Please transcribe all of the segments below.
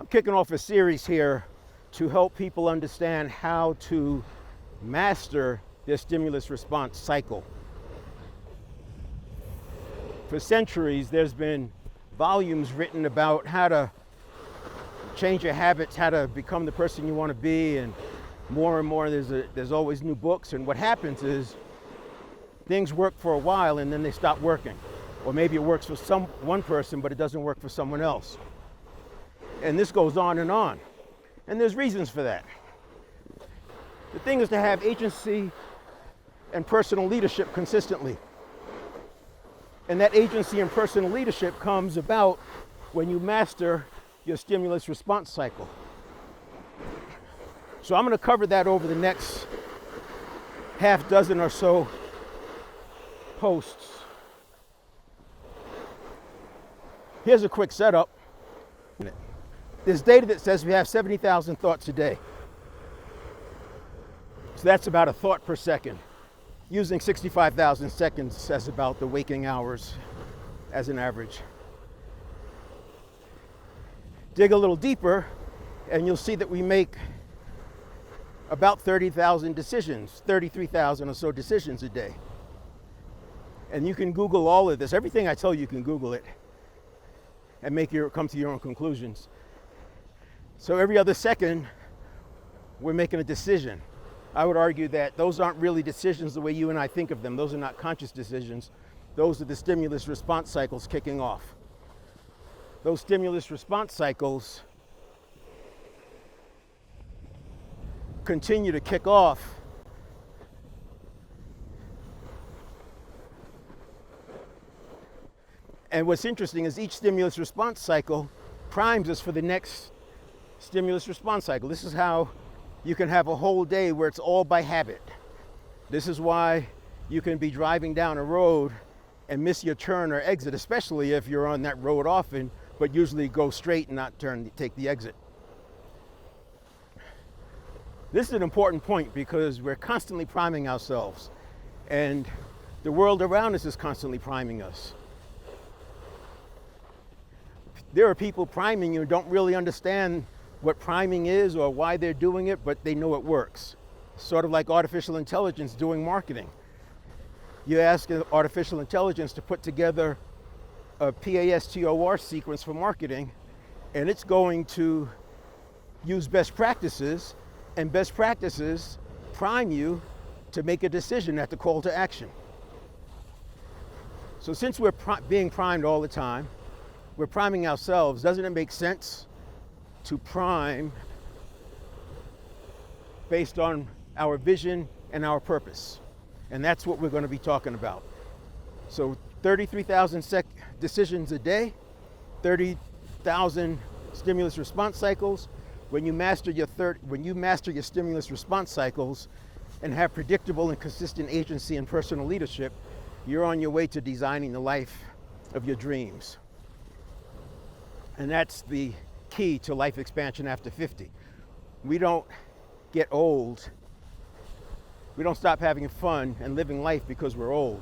kicking off a series here to help people understand how to master their stimulus response cycle. For centuries, there's been volumes written about how to change your habits, how to become the person you want to be, and more there's always new books. And what happens is things work for a while and then they stop working. Or maybe it works for one person, but it doesn't work for someone else. And this goes on. And there's reasons for that. The thing is to have agency and personal leadership consistently. And that agency and personal leadership comes about when you master your stimulus response cycle. So I'm going to cover that over the next half dozen or so posts. Here's a quick setup. There's data that says we have 70,000 thoughts a day. So that's about a thought per second. Using 65,000 seconds as about the waking hours as an average. Dig a little deeper and you'll see that we make about 30,000 decisions, 33,000 or so decisions a day. And you can Google all of this. Everything I tell you, you can Google it and come to your own conclusions. So every other second, we're making a decision. I would argue that those aren't really decisions the way you and I think of them. Those are not conscious decisions. Those are the stimulus response cycles kicking off. Those stimulus response cycles continue to kick off and what's interesting is each stimulus response cycle primes us for the next stimulus response cycle. This is how you can have a whole day where it's all by habit. This is why you can be driving down a road and miss your turn or exit, especially if you're on that road often, but usually go straight and not take the exit. This is an important point because we're constantly priming ourselves and the world around us is constantly priming us. There are people priming you who don't really understand what priming is or why they're doing it, but they know it works. Sort of like artificial intelligence doing marketing. You ask artificial intelligence to put together a PASTOR sequence for marketing, and it's going to use best practices, and best practices prime you to make a decision at the call to action. So since we're being primed all the time, we're priming ourselves, doesn't it make sense to prime based on our vision and our purpose? And that's what we're going to be talking about. So 33,000 decisions a day, 30,000 stimulus response cycles. When you master your stimulus response cycles and have predictable and consistent agency and personal leadership, you're on your way to designing the life of your dreams. And that's the key to life expansion after 50. We don't get old. We don't stop having fun and living life because we're old.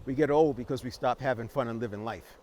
We get old because we stop having fun and living life.